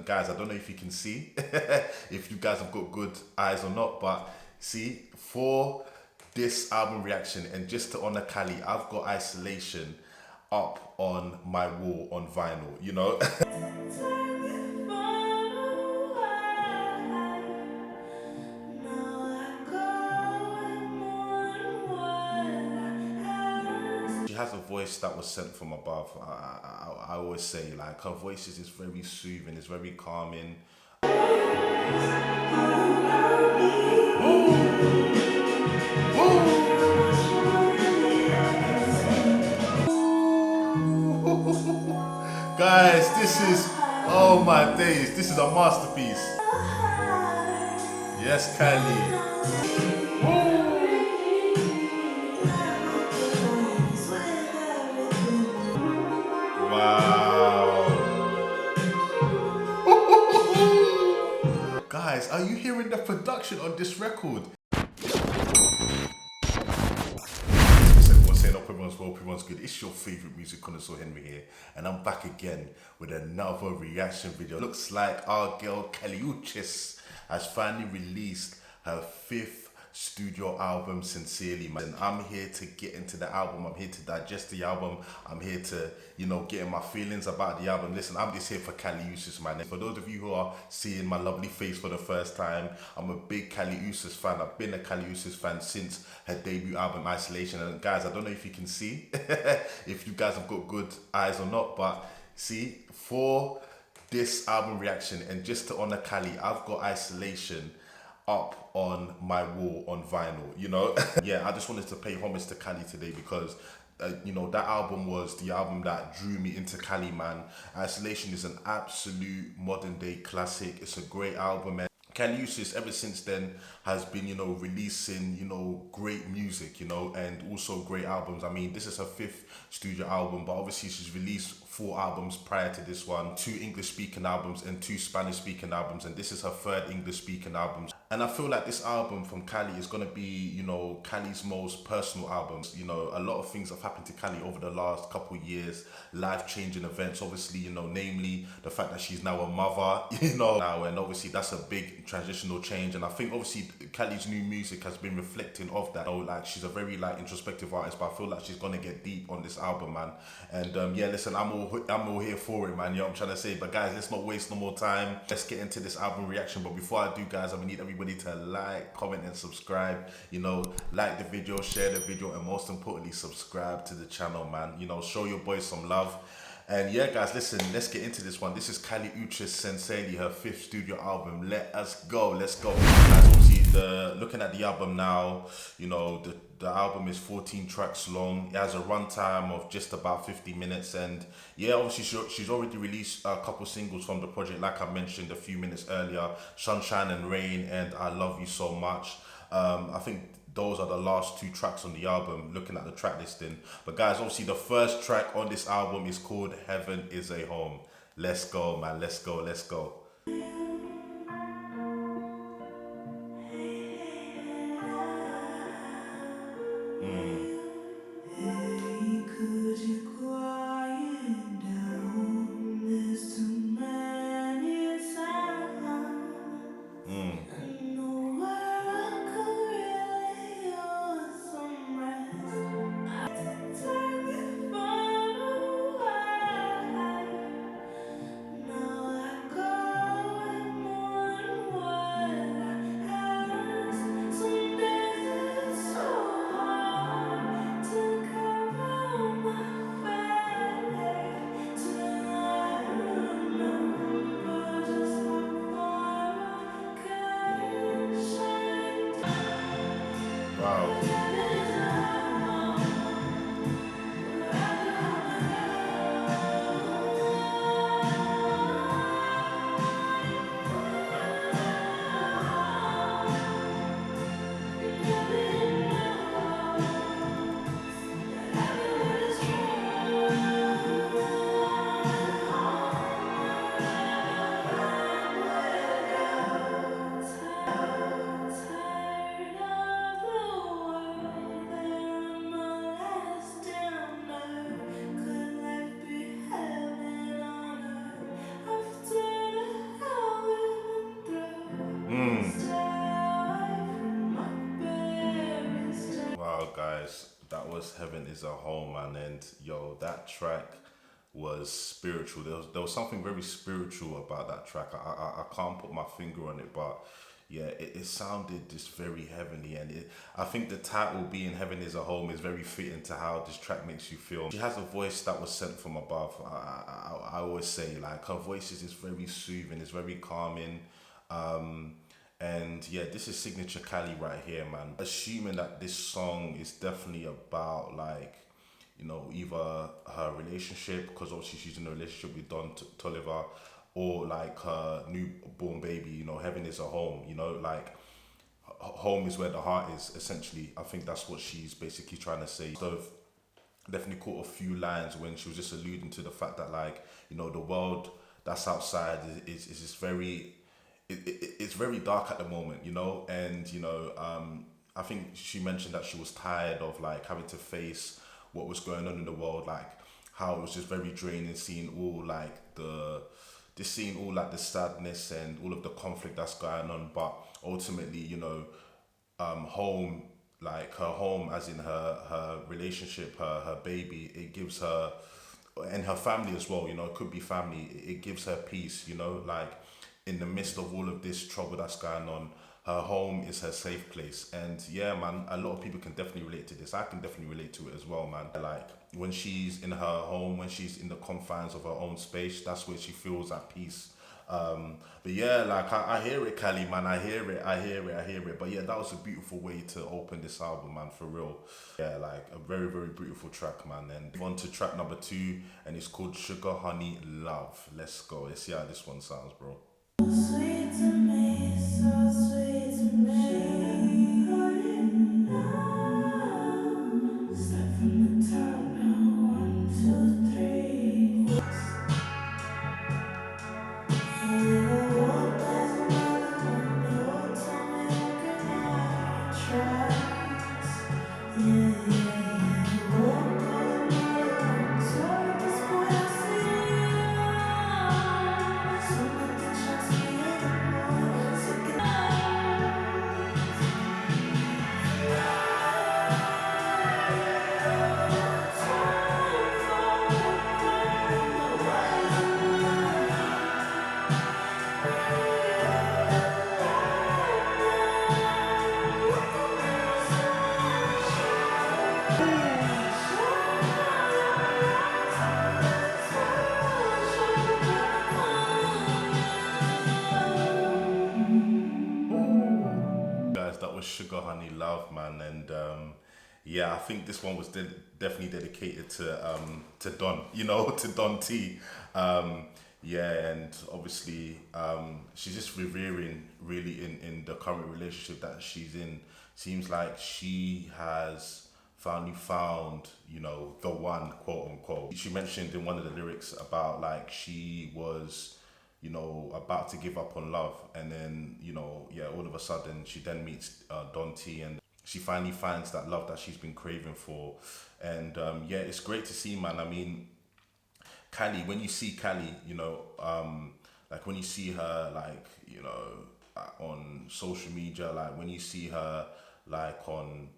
guys, I don't know if you can see, if you guys have got good eyes or not, but see, for this album reaction and just to honor Cali, I've got Isolation up on my wall on vinyl, you know. She has a voice that was sent from above. I always say, like, her voice is just very soothing, it's very calming. Guys, this is, oh my days, this is a masterpiece. Yes, Kylie. Wow. Guys, are you hearing the production on this record? What's saying up, everyone's well, everyone's good. It's your favorite music connoisseur Henry here, and I'm back again with another reaction video. Looks like our girl Kelly Uchis has finally released her 5th studio album, Sincerely, man. And I'm here to get into the album. I'm here to digest the album. I'm here to, you know, get in my feelings about the album. Listen, I'm just here for Kali Uchis, man. And for those of you who are seeing my lovely face for the first time, I'm a big Kali Uchis fan. I've been a Kali Uchis fan since her debut album, Isolation. And guys, I don't know if you can see, if you guys have got good eyes or not, but see, for this album reaction and just to honor Kali, I've got Isolation up on my wall on vinyl, you know. Yeah, I just wanted to pay homage to Kali today because you know, that album was the album that drew me into Kali, man. Isolation is an absolute modern day classic. It's a great album, and Kali Uchis ever since then has been, you know, releasing, you know, great music, you know, and also great albums. I mean, this is her 5th studio album, but obviously she's released 4 albums prior to this one, 2 English speaking albums and 2 Spanish speaking albums, and this is her 3rd English speaking album. And I feel like this album from Kali is gonna be, you know, Kali's most personal album. You know, a lot of things have happened to Kali over the last couple years, life-changing events, obviously, you know, namely the fact that she's now a mother, you know, now, and obviously that's a big transitional change. And I think obviously Kali's new music has been reflecting of that. You know, like, she's a very like introspective artist, but I feel like she's gonna get deep on this album, man. And yeah, listen, I'm all here for it, man. You know what I'm trying to say? But guys, let's not waste no more time. Let's get into this album reaction. But before I do, guys, I need everybody to like, comment, and subscribe. You know, like the video, share the video, and most importantly, subscribe to the channel, man. You know, show your boys some love. And yeah, guys, listen, let's get into this one. This is Kali Uchis, Sincerely, her 5th studio album. Let us go, let's go. Guys, obviously, looking at the album now, you know, the album is 14 tracks long. It has a runtime of just about 50 minutes. And yeah, obviously, she's already released a couple singles from the project, like I mentioned a few minutes earlier, Sunshine and Rain and I Love You So Much. I think those are the last 2 tracks on the album, looking at the track listing. But guys, obviously the first track on this album is called Heaven Is a Home. Let's go, man, let's go, let's go. was Heaven Is a Home, man, and yo, that track was spiritual. There was something very spiritual about that track. I can't put my finger on it, but yeah, it sounded just very heavenly, and I think the title being Heaven Is a Home is very fitting to how this track makes you feel. She has a voice that was sent from above. I always say, like, her voice is just very soothing, it's very calming. And yeah, this is signature Cali right here, man. Assuming that this song is definitely about, like, you know, either her relationship, because obviously she's in a relationship with Don Toliver, or like her newborn baby, you know, heaven is a home, you know, like home is where the heart is, essentially. I think that's what she's basically trying to say. So definitely caught a few lines when she was just alluding to the fact that, like, you know, the world that's outside is just very, it's very dark at the moment, you know, and, you know, I think she mentioned that she was tired of, like, having to face what was going on in the world, like how it was just very draining seeing all, like, seeing all, like, the sadness and all of the conflict that's going on. But ultimately, you know, home, like her home as in her relationship, her baby, it gives her, and her family as well, you know, it could be family, it gives her peace, you know, like in the midst of all of this trouble that's going on, her home is her safe place. And yeah, man, a lot of people can definitely relate to this. I can definitely relate to it as well, man. Like when she's in her home, when she's in the confines of her own space, that's where she feels at peace. But yeah, like I hear it, Cali, man. I hear it. But yeah, that was a beautiful way to open this album, man, for real. Yeah, like a very, very beautiful track, man. And on to track number 2, and it's called Sugar Honey Love. Let's go. Let's see how this one sounds, bro. Sweet to me, so sweet to me. Start from the top now, 1, 2, 3. Yeah, walk past another one, you tell me I can trust. Yeah, walk past another one, so at this point I see you. So nothing shocks me anymore. So get Guys, that was Sugar Honey Love, man. And yeah, I think this one was definitely dedicated to Don, you know, to Don T. Yeah, and obviously she's just revering really in the current relationship that she's in. Seems like she has finally found, you know, the one, quote unquote. She mentioned in one of the lyrics about, like, she was, you know, about to give up on love, and then, you know, yeah, all of a sudden she then meets Don T, and she finally finds that love that she's been craving for. And yeah, it's great to see, man. I mean, Cali, when you see Cali, you know, like when you see her, like, you know, on social media, like when you see her, like on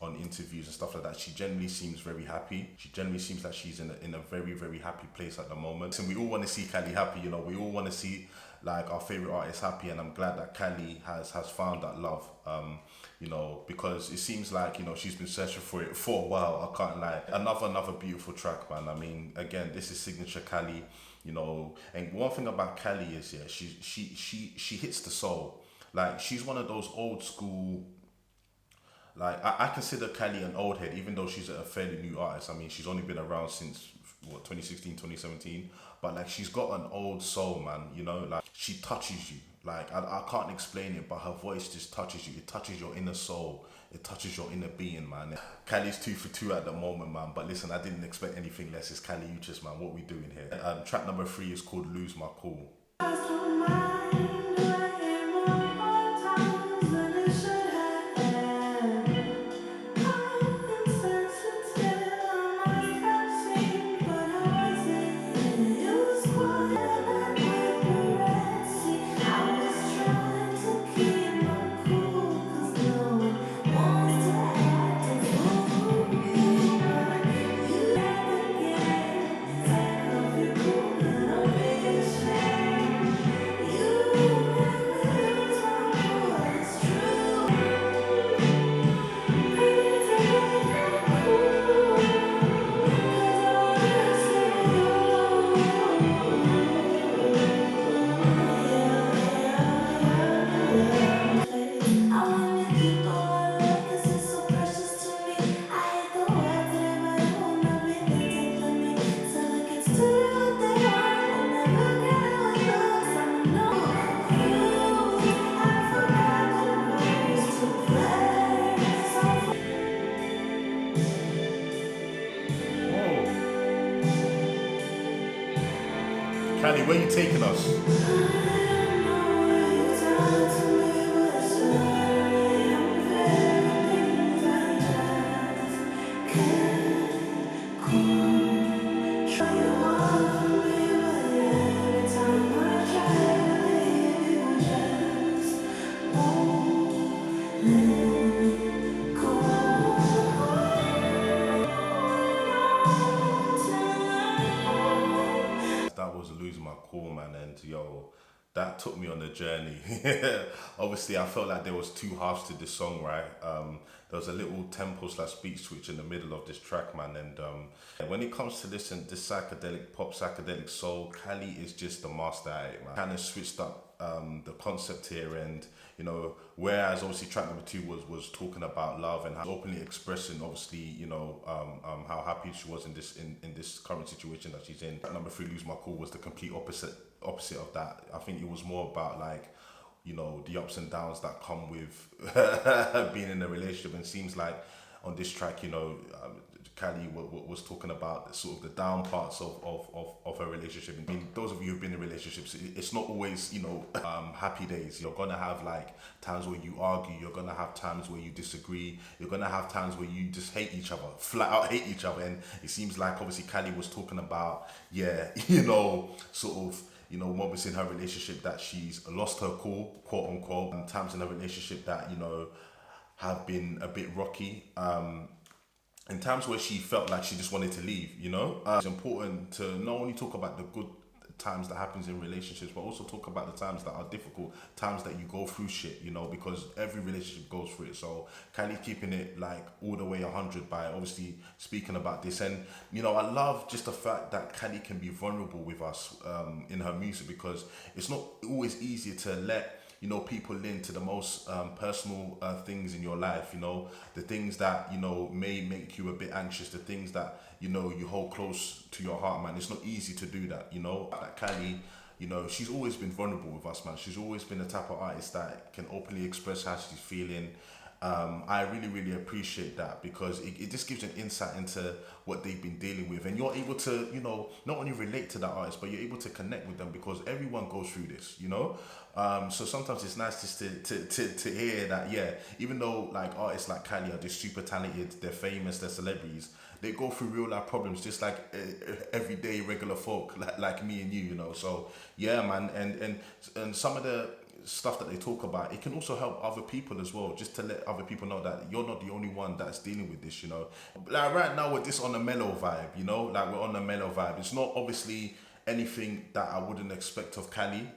interviews and stuff like that, she generally seems very happy. She generally seems like she's in a very, very happy place at the moment. And we all want to see Cali happy, you know, we all want to see, like, our favorite artist happy, and I'm glad that Cali has found that love, you know, because it seems like, you know, she's been searching for it for a while. I can't lie. Another beautiful track, man. I mean, again, this is signature Cali, you know. And one thing about Cali is, yeah, she hits the soul. Like, she's one of those old school, like, I consider Cali an old head, even though she's a fairly new artist. I mean, she's only been around since, what, 2016, 2017. But, like, she's got an old soul, man, you know? Like, she touches you. Like, I can't explain it, but her voice just touches you. It touches your inner soul. It touches your inner being, man. Cali's 2 for 2 at the moment, man. But listen, I didn't expect anything less. It's Cali Uchis, man. What we doing here? Track number 3 is called Lose My Cool. where you taking us? That was Losing My Cool, man, and yo, that took me on a journey. Obviously, I felt like there was two halves to this song, right? There was a little tempo slash beat switch in the middle of this track, man, and when it comes to this and this psychedelic pop, psychedelic soul, Cali is just the master at it, man. Kind of switched up the concept here, and you know, whereas obviously track number 2 was talking about love and how openly expressing, obviously, you know, how happy she was in this current situation that she's in. Track number 3, Lose My Cool, was the complete opposite of that. I think it was more about like, you know, the ups and downs that come with being in a relationship, and seems like on this track, you know, Callie was talking about sort of the down parts of her relationship. I mean, those of you who've been in relationships, it's not always, you know, happy days. You're gonna have like times where you argue, you're gonna have times where you disagree, you're gonna have times where you just hate each other, flat out hate each other. And it seems like obviously Callie was talking about, yeah, you know, sort of, you know, moments in her relationship that she's lost her cool, quote unquote, and times in her relationship that, you know, have been a bit rocky. In times where she felt like she just wanted to leave, you know? It's important to not only talk about the good times that happens in relationships, but also talk about the times that are difficult, times that you go through shit, you know, because every relationship goes through it. So Kylie keeping it like all the way 100 by obviously speaking about this. And, you know, I love just the fact that Kylie can be vulnerable with us in her music, because it's not always easy to let, you know, people into the most personal things in your life, you know, the things that, you know, may make you a bit anxious, the things that, you know, you hold close to your heart, man. It's not easy to do that, you know. Like Kylie, you know, she's always been vulnerable with us, man. She's always been the type of artist that can openly express how she's feeling. I really appreciate that, because it just gives an insight into what they've been dealing with, and you're able to, you know, not only relate to that artist, but you're able to connect with them, because everyone goes through this, you know. So sometimes it's nice just to hear that, yeah, even though like artists like Kylie are just super talented, they're famous, they're celebrities, they go through real life problems just like everyday regular folk like me and you know. So yeah, man, and some of the stuff that they talk about, it can also help other people as well, just to let other people know that you're not the only one that's dealing with this, you know. Like right now we're just on a mellow vibe, you know, like we're on a mellow vibe. It's not obviously anything that I wouldn't expect of Cali.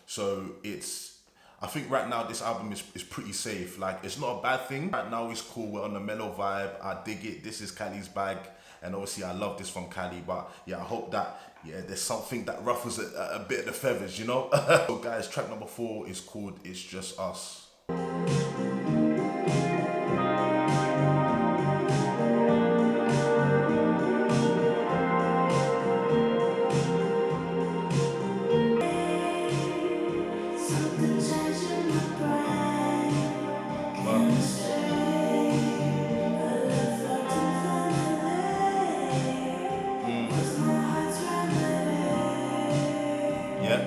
So it's, I think right now this album is pretty safe. Like it's not a bad thing. Right now it's cool, we're on a mellow vibe, I dig it, this is Cali's bag. And obviously I love this from Cali, but yeah, I hope that, yeah, there's something that ruffles a bit of the feathers, you know? So guys, track number 4 is called It's Just Us. Yeah.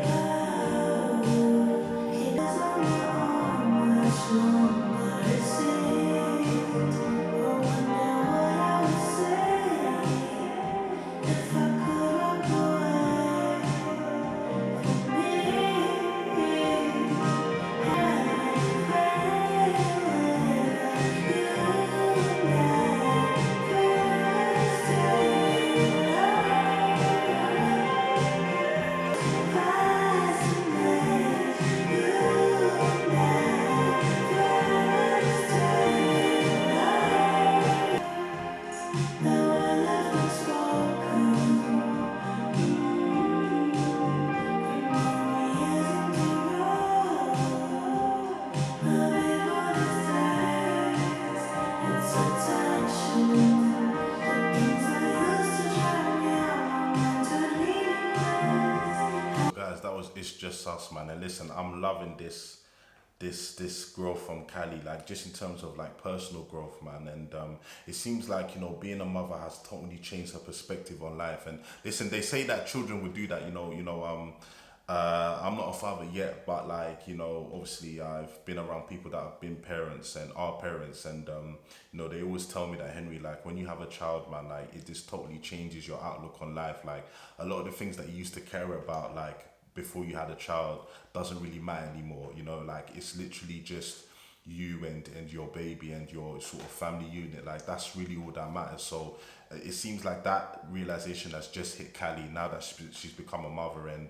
Guys, that was It's Just Us, man. And listen, I'm loving this this growth from Cali, like just in terms of like personal growth, man. And it seems like, you know, being a mother has totally changed her perspective on life. And listen, they say that children would do that, I'm not a father yet, but like, you know, obviously I've been around people that have been parents and are parents, and you know, they always tell me that, Henry, like when you have a child, man, like it just totally changes your outlook on life. Like a lot of the things that you used to care about, like before you had a child, doesn't really matter anymore. You know, like it's literally just you and your baby and your sort of family unit. Like that's really all that matters. So it seems like that realization has just hit Callie now that she's become a mother, and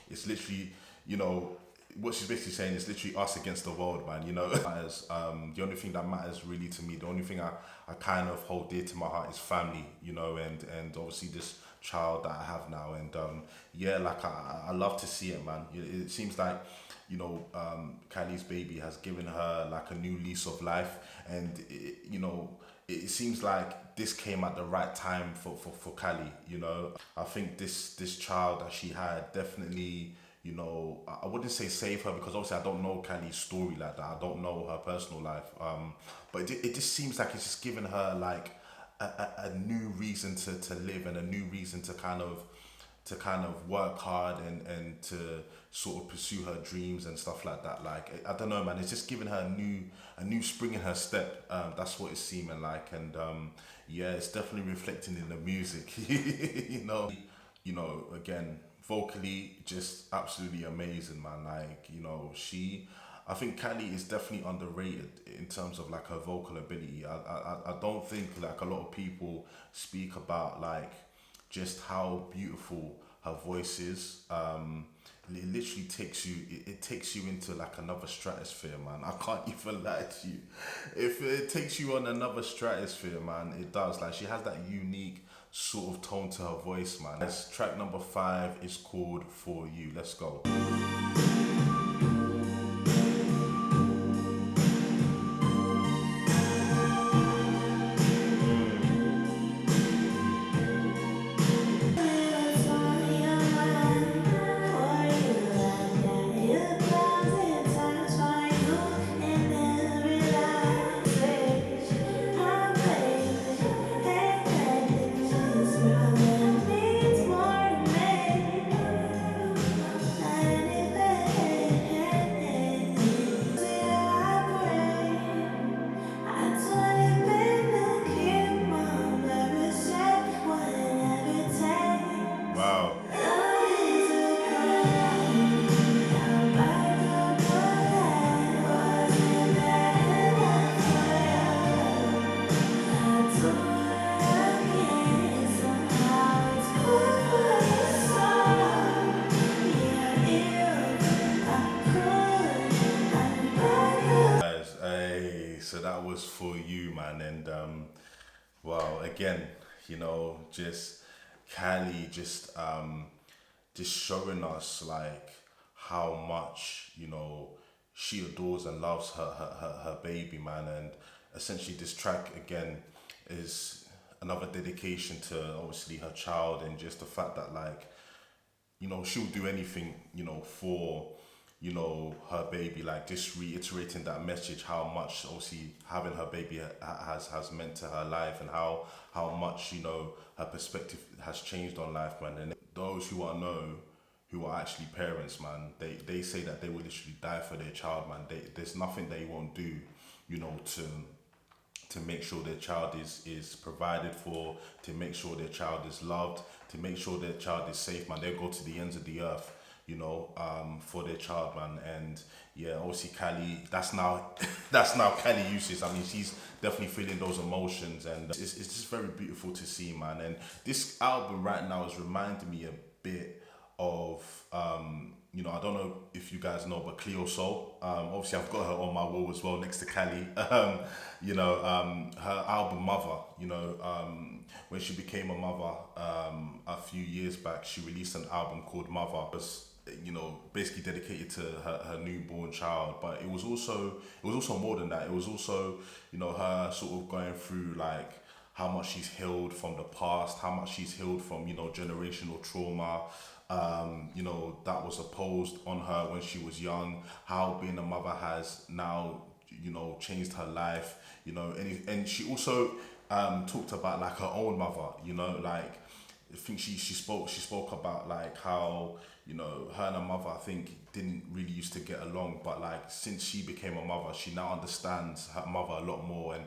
it's literally, you know, what she's basically saying is literally us against the world, man. You know, matters. The only thing that matters really to me, the only thing I kind of hold dear to my heart is family. You know, and obviously this child that I have now, and yeah, like I love to see it, man. It seems like, you know, Kylie's baby has given her like a new lease of life, and you know, it seems like this came at the right time for Kylie. You know, I think this child that she had definitely, you know, I wouldn't say save her, because obviously I don't know Kylie's story like that. I don't know her personal life, but it just seems like it's just given her like a new reason to live, and a new reason to kind of work hard and to sort of pursue her dreams and stuff like that. Like I don't know, man, it's just giving her a new spring in her step. That's what it's seeming like, and yeah, it's definitely reflecting in the music. you know, again, vocally just absolutely amazing, man. Like, you know, I think Kylie is definitely underrated in terms of like her vocal ability. I don't think like a lot of people speak about like just how beautiful her voice is. It literally takes you, it takes you into like another stratosphere, man. I can't even lie to you. If it takes you on another stratosphere, man, it does. Like she has that unique sort of tone to her voice, man. This track number 5 is called For You. Let's go. Wow. Hey, so that was For You, man. And wow, again, you know, just Kylie just showing us like how much, you know, she adores and loves her baby, man. And essentially this track again is another dedication to obviously her child, and just the fact that like, you know, she'll do anything, you know, for, you know, her baby. Like just reiterating that message, how much obviously having her baby has meant to her life, and how much, you know, her perspective has changed on life, man. And those who are actually parents, man, they say that they will literally die for their child, man. There's nothing they won't do, you know, to make sure their child is provided for, to make sure their child is loved, to make sure their child is safe, man. They'll go to the ends of the earth, you know, for their child, man. And yeah, obviously Kylie, that's now Kylie Uchis. I mean, she's definitely feeling those emotions, and it's just very beautiful to see, man. And this album right now is reminding me a bit of you know, I don't know if you guys know, but Cleo Soul. Obviously I've got her on my wall as well next to Kylie. You know, her album Mother, you know, when she became a mother a few years back, she released an album called Mother. It was, you know, basically dedicated to her newborn child, but it was also more than that. It was also, you know, her sort of going through like how much she's healed from the past, how much she's healed from, you know, generational trauma, You know, that was opposed on her when she was young, how being a mother has now, you know, changed her life, you know, and she also talked about like her own mother, you know, like I think she spoke about like how, you know, her and her mother I think didn't really used to get along, but like since she became a mother, she now understands her mother a lot more, and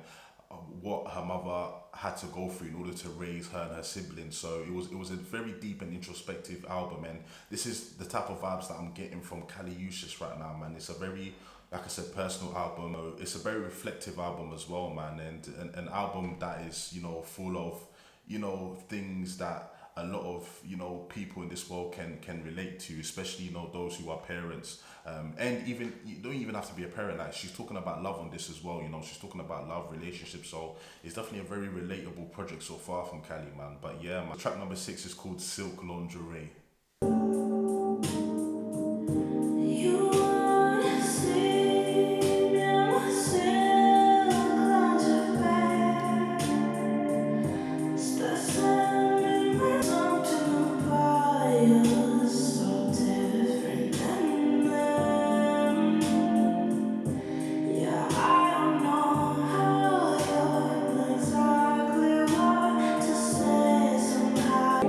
what her mother had to go through in order to raise her and her siblings. So it was a very deep and introspective album, and this is the type of vibes that I'm getting from Uchis right now, man. It's a very, like I said, personal album. It's a very reflective album as well, man, and an album that is, you know, full of, you know, things that a lot of, you know, people in this world can relate to, especially, you know, those who are parents, and even you don't even have to be a parent. Like she's talking about love on this as well, you know, she's talking about love, relationships. So it's definitely a very relatable project so far from Cali, man. But yeah, man, track number 6 is called Silk Lingerie. You wanna see me myself, something about you so different than them. Yeah, I don't know how you know exactly what to say somehow.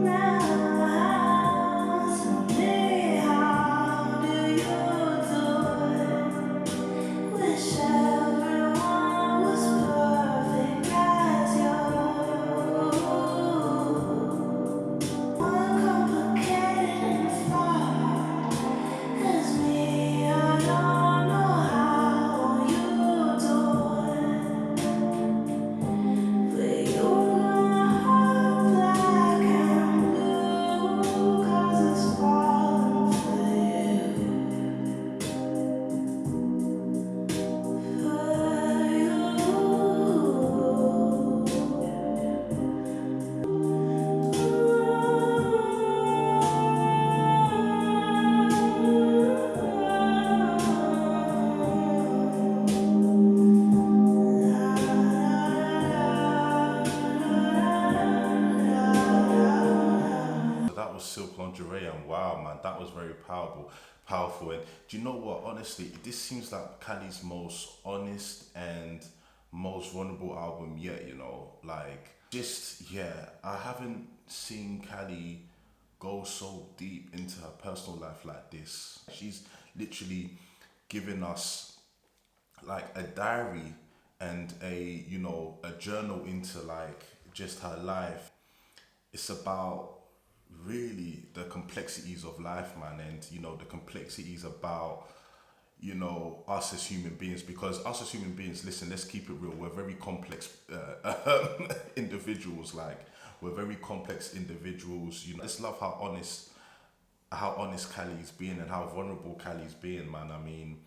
Now, tell me, how do you do it? Wish everyone was perfect as you. Uncomplicated and far as me, I don't know how you do it. But you my heart black and blue, 'cause it's falling for you. So that was Silk Lingerie, and wow, man, that was very powerful. And do you know what? Honestly, this seems like Cali's most honest and most vulnerable album yet. You know, like just yeah, I haven't seen Cali go so deep into her personal life like this. She's literally given us like a diary and a, you know, a journal into like just her life. It's about really the complexities of life, man, and you know the complexities about, you know, us as human beings, because us as human beings, listen, let's keep it real, we're very complex individuals. Like we're very complex individuals, you know. I just love how honest Cali's being and how vulnerable Cali's being, man. I mean,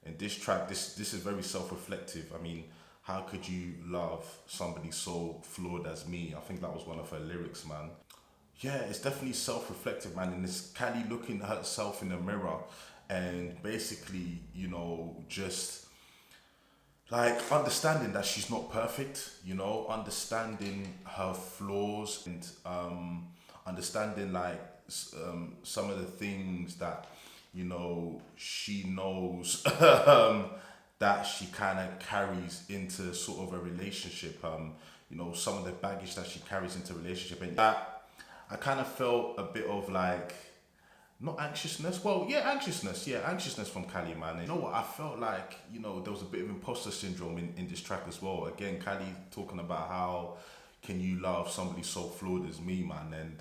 in this track, this is very self-reflective. I mean, how could you love somebody so flawed as me? I think that was one of her lyrics, man. Yeah, it's definitely self-reflective, man, and it's Cali looking at herself in the mirror and basically, you know, just like understanding that she's not perfect, you know, understanding her flaws, and understanding like some of the things that, you know, she knows that she kind of carries into sort of a relationship, you know, some of the baggage that she carries into a relationship. And that I kind of felt a bit of like, not anxiousness, well, yeah, anxiousness from Cali, man. And you know what, I felt like, you know, there was a bit of imposter syndrome in this track as well. Again, Cali talking about how can you love somebody so flawed as me, man. And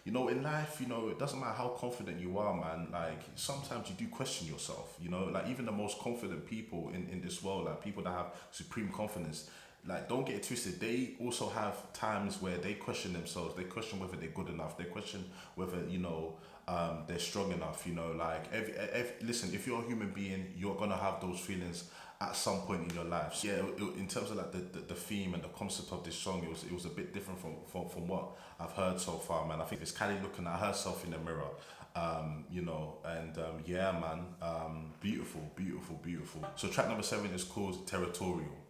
you know, in life, you know, it doesn't matter how confident you are, man. Like sometimes you do question yourself, you know, like even the most confident people in this world, like people that have supreme confidence, like don't get it twisted, they also have times where they question themselves. They question whether they're good enough, they question whether, you know, they're strong enough, you know. Like listen, if you're a human being, you're gonna have those feelings at some point in your life. So, yeah, in terms of like the theme and the concept of this song, it was a bit different from what I've heard so far, man. I think it's Cali looking at herself in the mirror, you know, and yeah, man, beautiful. So track number 7 is called Territorial.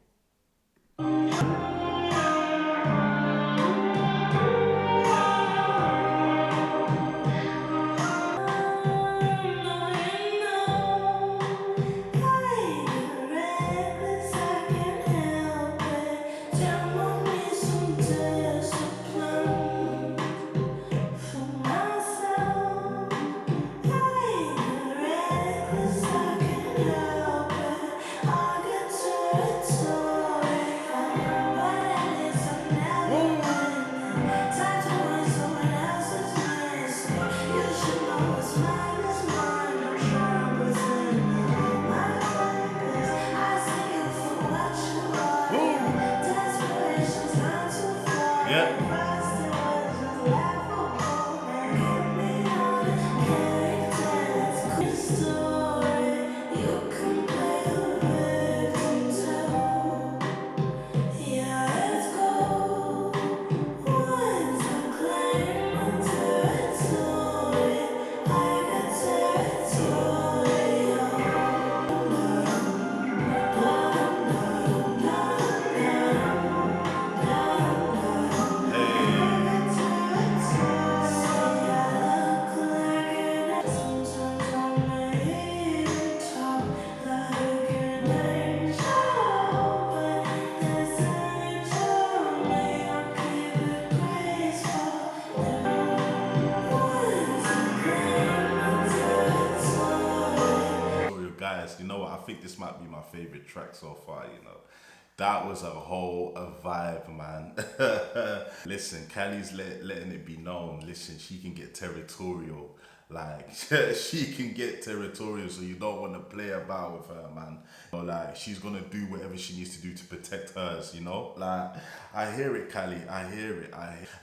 guys, you know what? I think this might be my favorite track so far, you know. That was a vibe, man. Listen, Cali's letting it be known. Listen, she can get territorial. Like, she can get territorial, so you don't want to play about with her, man. You know, like, she's gonna do whatever she needs to do to protect hers, you know? Like, I hear it, Cali, I hear it.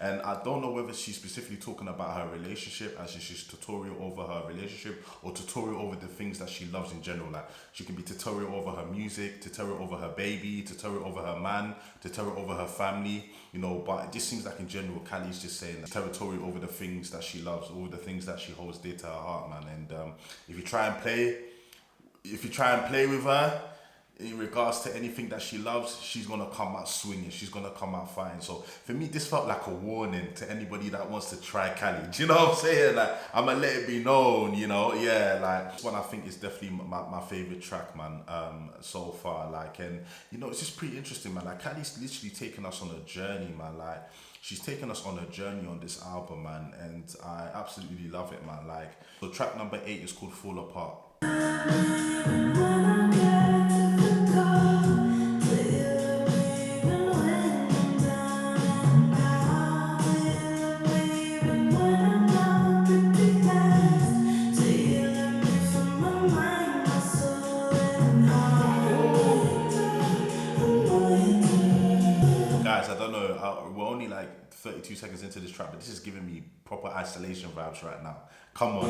And I don't know whether she's specifically talking about her relationship, as in she's tutorial over her relationship, or tutorial over the things that she loves in general. Like, she can be tutorial over her music, tutorial over her baby, tutorial over her man, tutorial over her family, you know, but it just seems like in general, Cali's just saying that territorial over the things that she loves, over the things that she holds dear to her heart, man. And if you try and play with her in regards to anything that she loves, she's gonna come out swinging, she's gonna come out fighting. So for me, this felt like a warning to anybody that wants to try Cali. Do you know what I'm saying? Like, I'ma let it be known, you know? Yeah, like, this one I think is definitely my favorite track, man, so far. Like, and you know, it's just pretty interesting, man. Like, Cali's literally taking us on a journey, man. Like, she's taken us on a journey on this album, man, and I absolutely love it, man. Like, so track number 8 is called Fall Apart. Guys, I don't know, we're only like 32 seconds into this track, but this is giving me proper isolation vibes right now. Come on.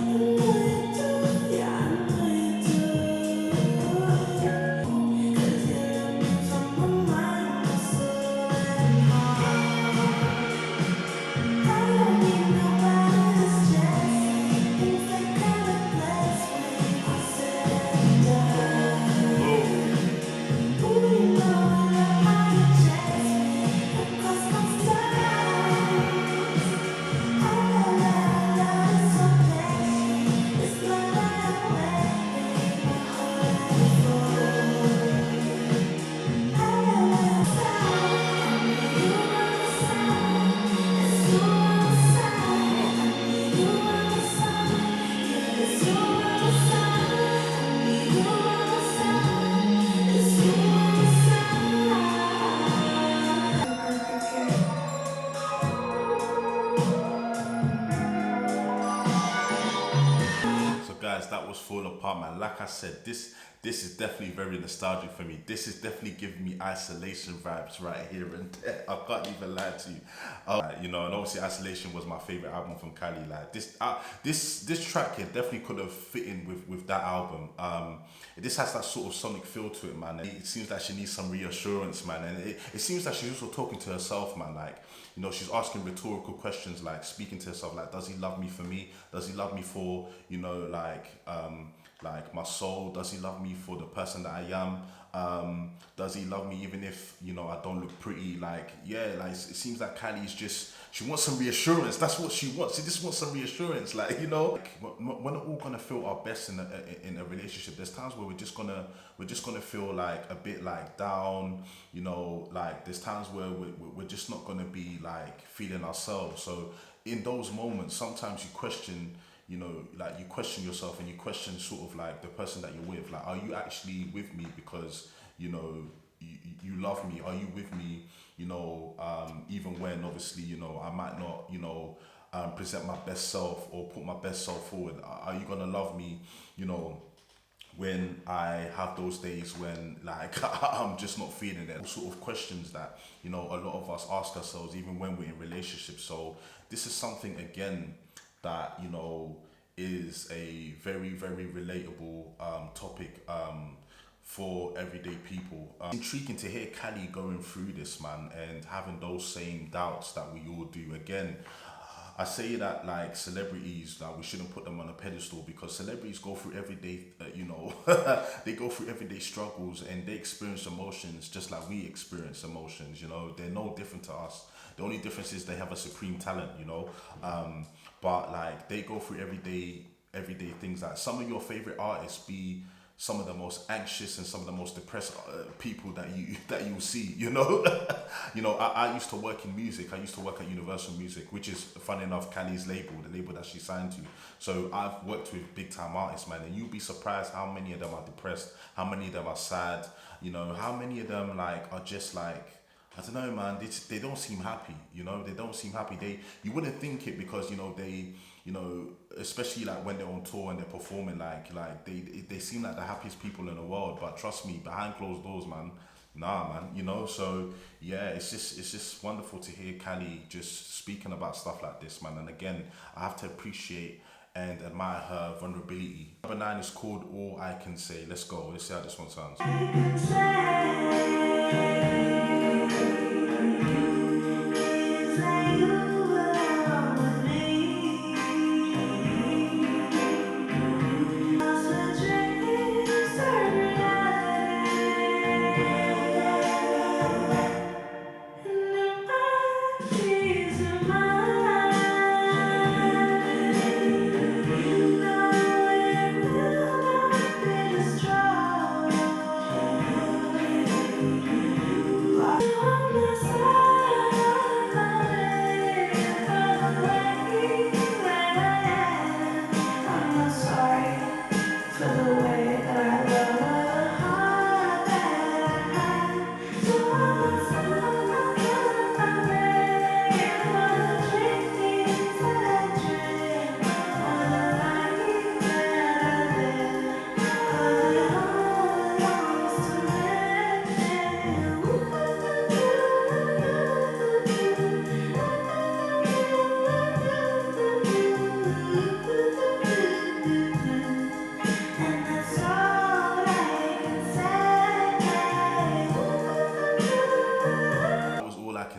So guys, that was Fall Apart, man. Like I said, this is definitely very nostalgic for me. This is definitely giving me isolation vibes right here and there. I can't even lie to you. You know, and obviously Isolation was my favorite album from Cali. Like, this track here definitely could have fit in with that album. This has that sort of sonic feel to it, man. It seems like she needs some reassurance, man. And it seems like she's also talking to herself, man. Like, you know, she's asking rhetorical questions, like speaking to herself, like, does he love me for me? Does he love me for, you know, like my soul? Does he love me for the person that I am? Does he love me even if, you know, I don't look pretty? Like, yeah, like, it seems like Callie's just, she wants some reassurance. That's what she wants. She just wants some reassurance. Like, you know, like, we're not all gonna feel our best in a relationship. There's times where we're just gonna feel like a bit like down, you know, like there's times where we're just not gonna be like feeling ourselves. So in those moments, sometimes you question, you know, like you question yourself and you question sort of like the person that you're with. Like, are you actually with me because, you know, you love me? Are you with me, you know, even when obviously, you know, I might not, you know, present my best self or put my best self forward? Are you gonna love me, you know, when I have those days when like I'm just not feeling it? Sort of questions that, you know, a lot of us ask ourselves even when we're in relationships. So this is something again that, you know, is a very, very relatable topic for everyday people. Intriguing to hear Cali going through this, man, and having those same doubts that we all do. Again, I say that like celebrities, that we shouldn't put them on a pedestal because celebrities go through everyday, you know, they go through everyday struggles and they experience emotions just like we experience emotions, you know. They're no different to us. The only difference is they have a supreme talent, you know. But like they go through everyday things. Like some of your favorite artists be some of the most anxious and some of the most depressed people that you see. You know, I used to work in music. I used to work at Universal Music, which is funny enough Cali's label, the label that she signed to. So I've worked with big time artists, man, and you'll be surprised how many of them are depressed, how many of them are sad. You know, how many of them like are just like, I don't know, man. They don't seem happy. You know, they don't seem happy. You wouldn't think it because especially like when they're on tour and they're performing, like they seem like the happiest people in the world. But trust me, behind closed doors, man, nah, man. You know, so yeah, it's just wonderful to hear Cali just speaking about stuff like this, man. And again, I have to appreciate and admire her vulnerability. Number 9 is called All I Can Say. Let's go. Let's see how this one sounds.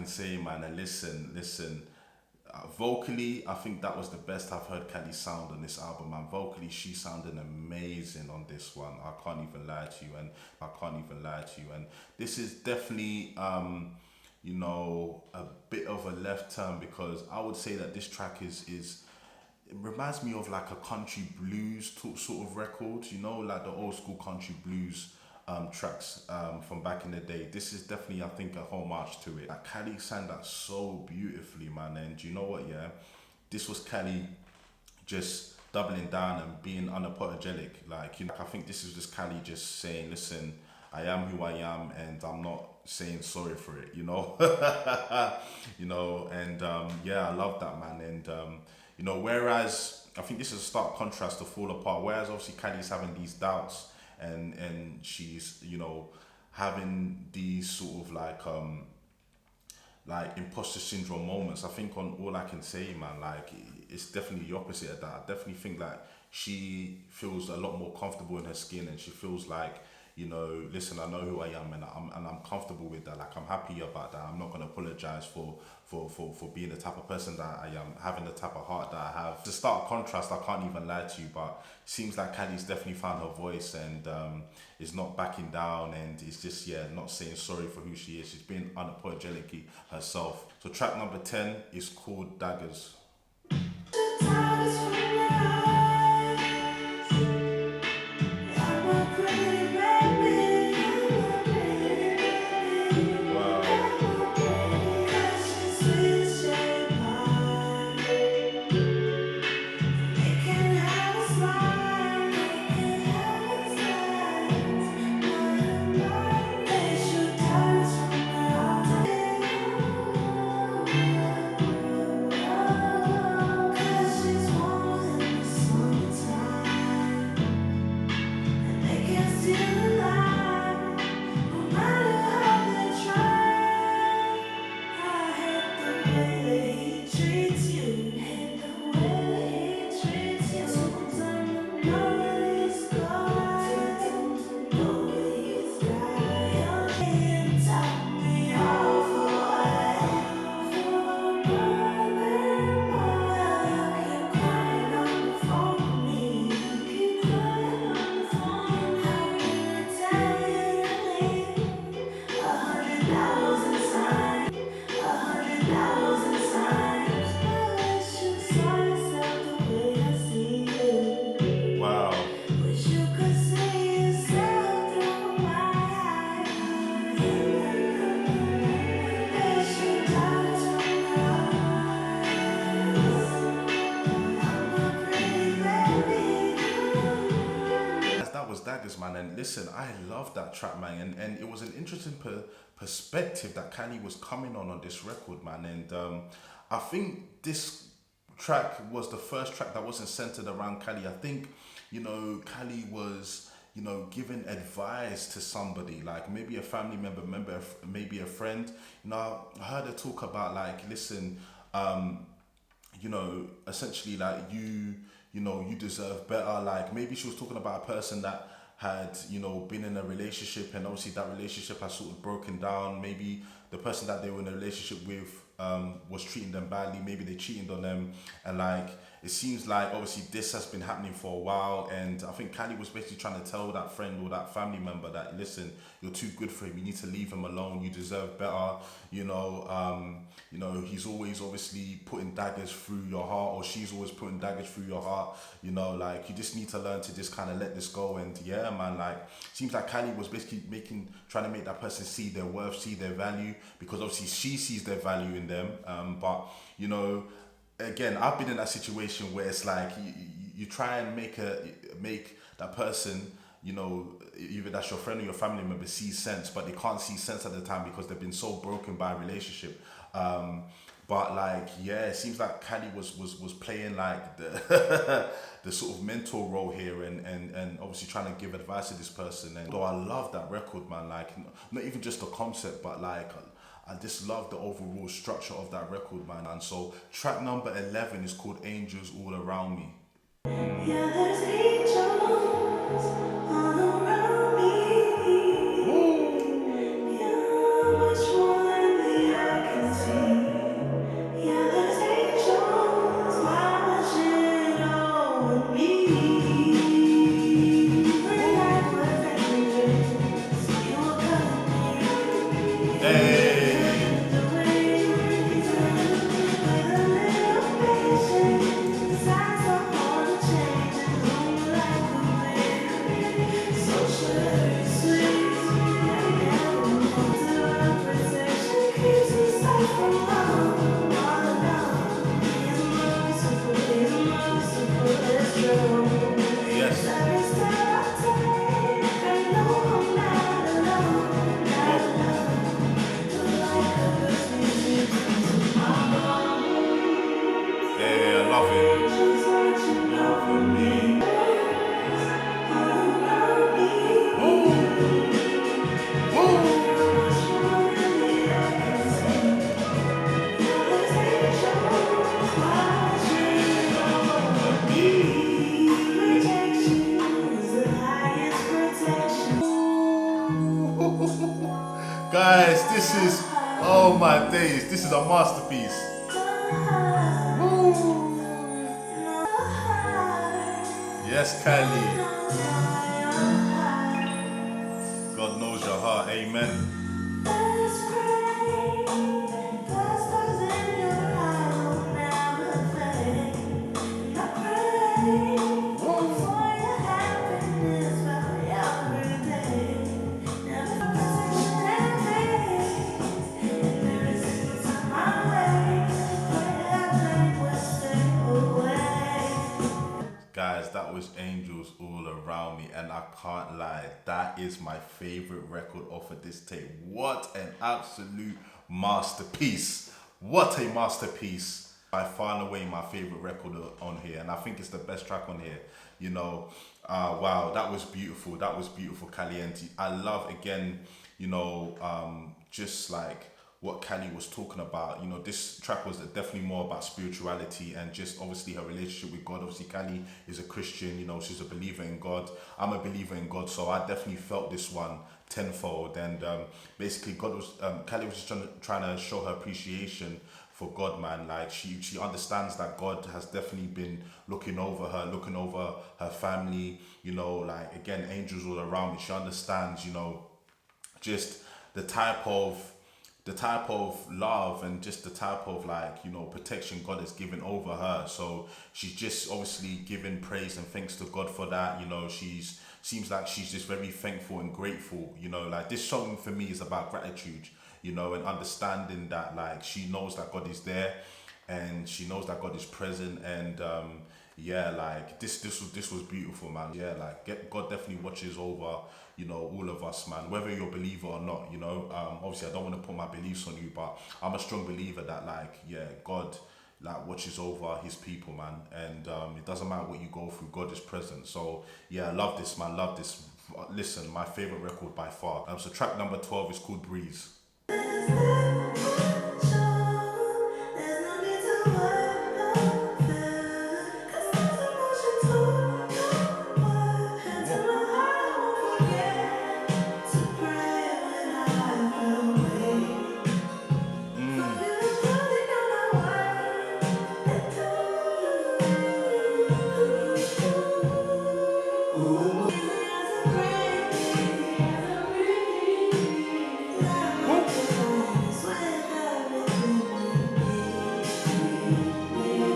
Say, man, and listen, vocally I think that was the best I've heard Cali sound on this album, man. Vocally she sounded amazing on this one. I can't even lie to you, and this is definitely a bit of a left turn, because I would say that this track is it reminds me of like a country blues sort of record, you know, like the old school country blues tracks from back in the day. This is definitely, I think, a homage to it. Like Cali sang that so beautifully, man. And you know what, yeah, this was Cali just doubling down and being unapologetic. Like, you know, I think this is just Cali just saying, listen, I am who I am, and I'm not saying sorry for it, you know. Yeah, I love that, man. And whereas I think this is a stark contrast to Fall Apart, whereas obviously Cali's having these doubts and she's having these sort of like imposter syndrome moments. I think on All I Can Say, man, like it's definitely the opposite of that. I definitely think that she feels a lot more comfortable in her skin, and she feels like, listen, I know who I am, and I'm comfortable with that. Like, I'm happy about that. I'm not gonna apologize for being the type of person that I am, having the type of heart that I have. To start contrast, I can't even lie to you, but it seems like Cali's definitely found her voice and is not backing down, and is just not saying sorry for who she is. She's being unapologetically herself. So track number 10 is called Daggers. Wow. Daggers, man. And listen, I love that track, man. And it was an interesting perspective that Cali was coming on this record, man. And I think this track was the first track that wasn't centered around Cali. I think, Cali was, giving advice to somebody, like maybe a family member, maybe a friend. I heard her talk about like, listen, essentially like you deserve better. Like maybe she was talking about a person that had, been in a relationship, and obviously that relationship has sort of broken down. Maybe the person that they were in a relationship with was treating them badly. Maybe they cheated on them, and like it seems like obviously this has been happening for a while. And I think Cali was basically trying to tell that friend or that family member that, listen, you're too good for him. You need to leave him alone. You deserve better. He's always obviously putting daggers through your heart, or she's always putting daggers through your heart. Like you just need to learn to just kind of let this go. And yeah, man, like seems like Cali was basically trying to make that person see their worth, see their value, because obviously she sees their value in them. But again, I've been in that situation where it's like you try and make that person, either that's your friend or your family member, see sense, but they can't see sense at the time because they've been so broken by a relationship. But like, yeah, it seems like Cali was playing like the the sort of mentor role here, and obviously trying to give advice to this person. And though I love that record, man, like not even just the concept, but like I just love the overall structure of that record, man. And so track number 11 is called Angels All Around Me. Yeah, there's angels all around me. You're much more than the eye can see. Yeah, there's angels watching over me. When I was dangerous, you were covering me. Hey. The way you reason with a little patience, signs of all the changes on your life will be so sure sweet. I never want to our protection keeps us safe from harm. All alone, He's merciful, it's true. Yes. Every step I take, I know I'm not alone, not alone. The light covers me into my bones. Yeah, I love it. Angels watching over me, all around me. Much more than the eye can see. Yeah, there's angels watching over me. Protection is the highest protection. Guys, this is, oh my days, this is a masterpiece. Yes, Cali. God knows your heart, amen. Let's pray. The stars in your eyes will never fade. I pray for your happiness every day. Never protection and every single time I wake, whatever will stay away. Guys, that was Angels All Around Me, and I can't lie, that is my favorite record off of this tape. What an absolute masterpiece. What a masterpiece. By far and away my favorite record on here, and I think it's the best track on here. Wow, that was beautiful. That was beautiful, Caliente. I love, again, just like what Cali was talking about. This track was definitely more about spirituality and just obviously her relationship with God. Obviously, Cali is a Christian, she's a believer in God. I'm a believer in God, so I definitely felt this one tenfold. And basically, Cali was just trying to show her appreciation for God, man. Like she understands that God has definitely been looking over her family. Like again, angels all around me. She understands, just the type of love and just the type of protection God has given over her. So she's just obviously giving praise and thanks to God for that. Seems like she's just very thankful and grateful. Like this song for me is about gratitude, and understanding that like she knows that God is there and she knows that God is present, and yeah, like this was beautiful, man. Yeah, like God definitely watches over, all of us, man, whether you're a believer or not. Obviously I don't want to put my beliefs on you, but I'm a strong believer that, like, yeah, God like watches over his people, man, and it doesn't matter what you go through, God is present. So yeah, I love this, man, love this. Listen, my favorite record by far. So track number 12 is called Breeze.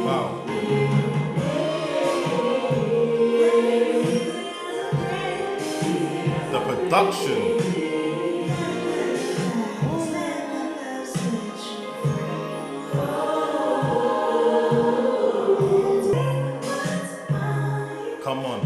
Wow. The production. Come on.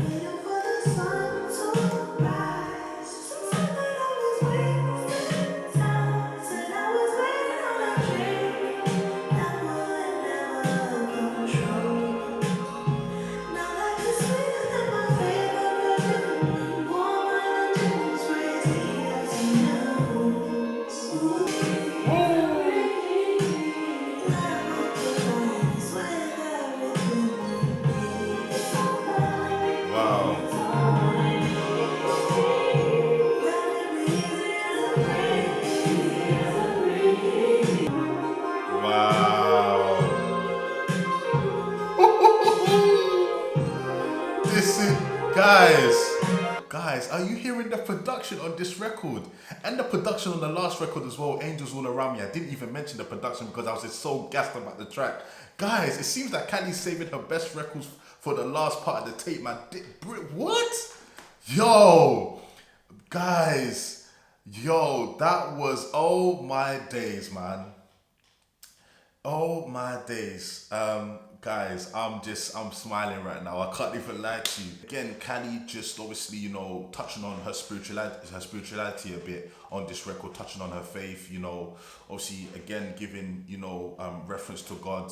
Wow. Wow. This is, guys. Guys, are you hearing the production on this record? And the production on the last record as well, Angels All Around Me. I didn't even mention the production because I was just so gassed about the track. Guys, it seems that Callie's saving her best records for the last part of the tape, man. What? Yo, guys, yo, that was, oh my days, man. Oh my days. Guys, I'm smiling right now. I can't even lie to you. Again, Callie just obviously, touching on her spirituality a bit on this record, touching on her faith, obviously again giving, reference to God.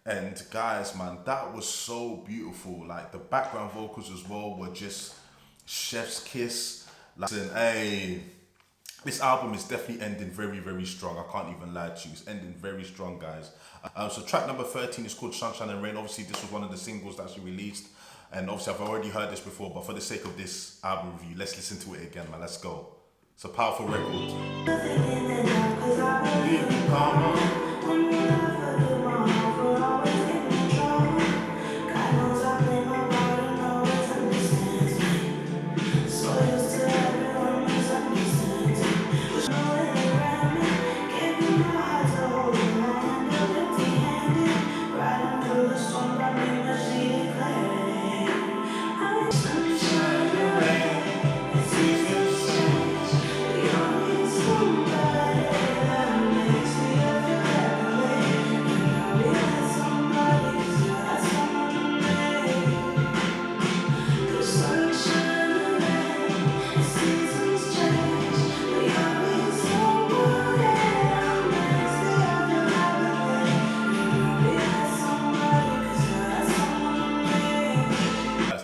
And guys, man, that was so beautiful. Like the background vocals as well were just chef's kiss. Listen, hey. This album is definitely ending very, very strong. I can't even lie to you. It's ending very strong, guys. So track number 13 is called Sunshine and Rain. Obviously, this was one of the singles that she released. And obviously, I've already heard this before, but for the sake of this album review, let's listen to it again, man. Let's go. It's a powerful record. Come on.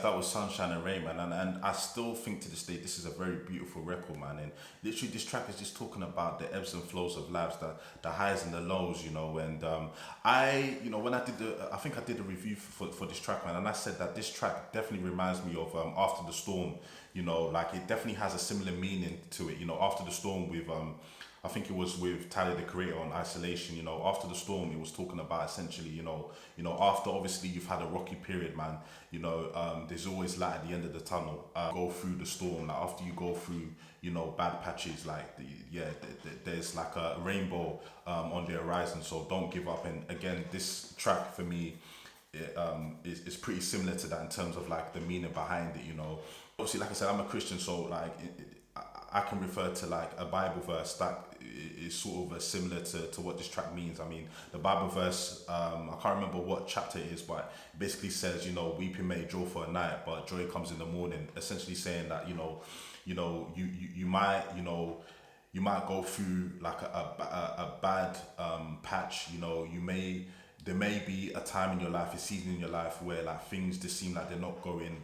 That was Sunshine and Rain, man, and I still think to this day this is a very beautiful record, man. And literally, this track is just talking about the ebbs and flows of lives, the highs and the lows, And when I think I did a review for this track, man, and I said that this track definitely reminds me of After the Storm. Like it definitely has a similar meaning to it. After the Storm with I think it was with Tyler the Creator on Isolation. After the storm, it was talking about essentially, after obviously you've had a rocky period, man. There's always light at the end of the tunnel. Go through the storm. Like after you go through, bad patches, like there's like a rainbow on the horizon. So don't give up. And again, this track for me, is pretty similar to that in terms of like the meaning behind it. Obviously, like I said, I'm a Christian, so like. I can refer to like a Bible verse that is sort of similar to what this track means. I mean, the Bible verse, I can't remember what chapter it is, but it basically says, you know, weeping may endure for a night, but joy comes in the morning. Essentially saying that, you might, you might go through like a bad patch. You know, there may be a time in your life, a season in your life where like things just seem like they're not going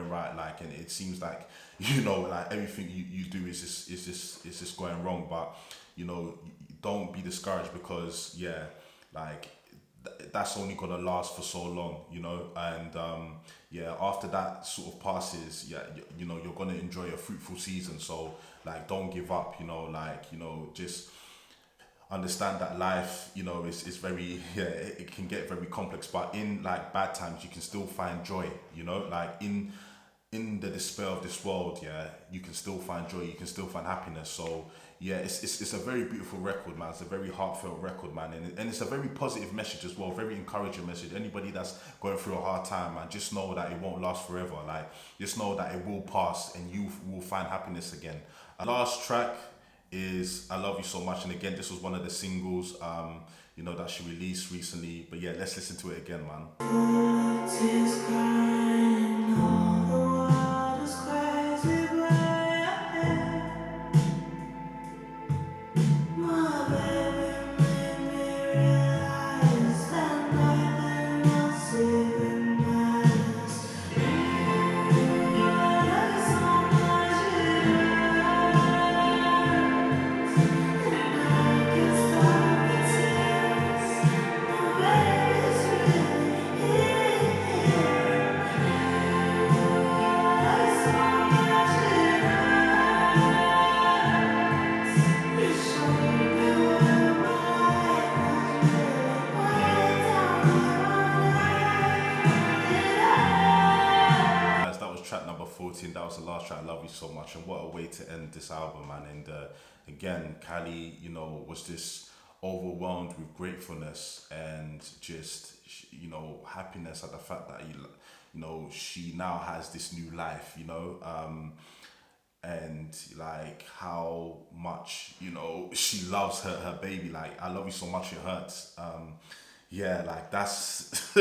right, like, and it seems like, like everything you do is just going wrong. But don't be discouraged, because like that's only gonna last for so long, and after that sort of passes, you're gonna enjoy a fruitful season. So like, don't give up, just understand that life, is very, it can get very complex, but in like bad times you can still find joy, like in the despair of this world, you can still find joy, you can still find happiness. So it's a very beautiful record, man. It's a very heartfelt record, man, and it's a very positive message as well, very encouraging message. Anybody that's going through a hard time, man, just know that it won't last forever. Like, just know that it will pass and you will find happiness again. Last track is I Love You So Much, and again, this was one of the singles that she released recently. But let's listen to it again, man. Tears crying, all the world is crazy, but my baby made me realize that nothing else even matters. I love you so much, and I can't stop the tears. My baby's really here. I love you so much, you showed me where my life was really way down. Guys, that was track number 14. That was the last track, I Love You So Much. And what a way to end this album, man. And again, Cali, was just overwhelmed with gratefulness and just, happiness at the fact that, she now has this new life, and like how much, she loves her baby. Like, I love you so much, it hurts. Like that's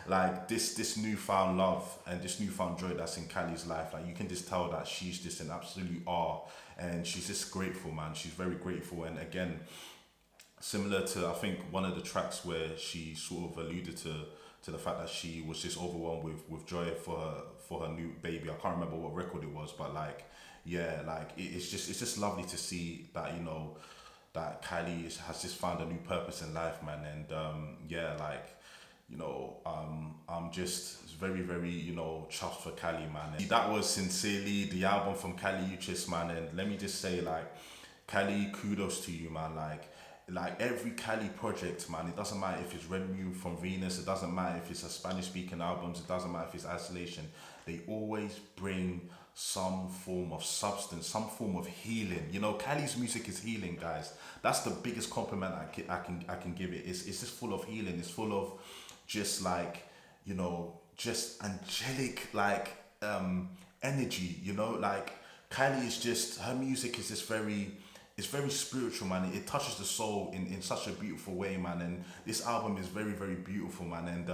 like this newfound love and this newfound joy that's in Cali's life. Like, you can just tell that she's just in absolute awe, and she's just grateful, man. She's very grateful. And again, similar to, I think, one of the tracks where she sort of alluded to the fact that she was just overwhelmed with joy for her new baby. I can't remember what record it was, but like, it's just lovely to see that, that Kylie has just found a new purpose in life, man. And I'm just very, very, chuffed for Kylie, man. And that was Sincerely, the album from Uchis, man. And let me just say, like, Kylie, kudos to you, man. Like every Cali project, man, it doesn't matter if it's Red Moon from Venus, it doesn't matter if it's a Spanish speaking albums, it doesn't matter if it's Isolation, they always bring some form of substance, some form of healing. Cali's music is healing, guys. That's the biggest compliment I can give it. It's just full of healing. It's full of just like, just angelic like energy, like Kylie is just, her music is just it's very spiritual, man. It touches the soul in such a beautiful way, man. And this album is very, very beautiful, man. And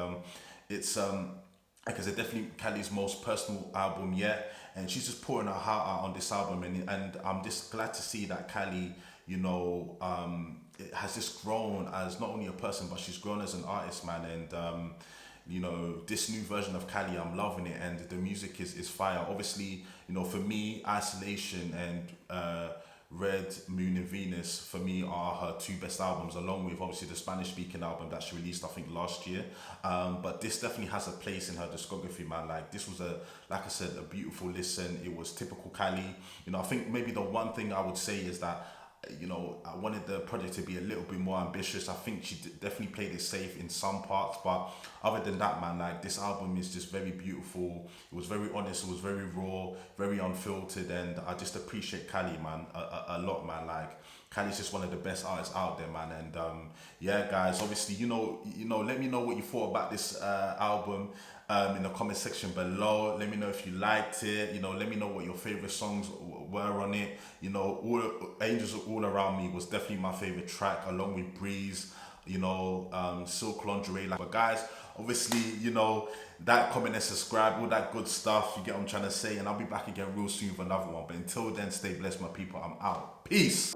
it's like I said, definitely Kylie's most personal album yet. And she's just pouring her heart out on this album. And I'm just glad to see that Kylie, it has just grown as not only a person, but she's grown as an artist, man. And this new version of Kylie, I'm loving it, and the music is fire. Obviously, for me, Isolation and Red Moon and Venus, for me, are her two best albums, along with obviously the Spanish speaking album that she released, I think, last year. But this definitely has a place in her discography, man. Like, this was like I said, a beautiful listen. It was typical Kylie. I think maybe the one thing I would say is that, I wanted the project to be a little bit more ambitious. I think she definitely played it safe in some parts, but other than that, man, like, this album is just very beautiful. It was very honest, it was very raw, very unfiltered, and I just appreciate Kylie, man, a lot, man. Like, Kylie's just one of the best artists out there, man. And guys, obviously, let me know what you thought about this album. in the comment section below. Let me know if you liked it. You know, let me know what your favorite songs were on it. You know, Angels All Around Me was definitely my favorite track, along with Breeze. You know, Silk Lingerie. But guys, obviously, you know, that, comment and subscribe, all that good stuff. You get what I'm trying to say, and I'll be back again real soon with another one. But until then, stay blessed, my people. I'm out. Peace.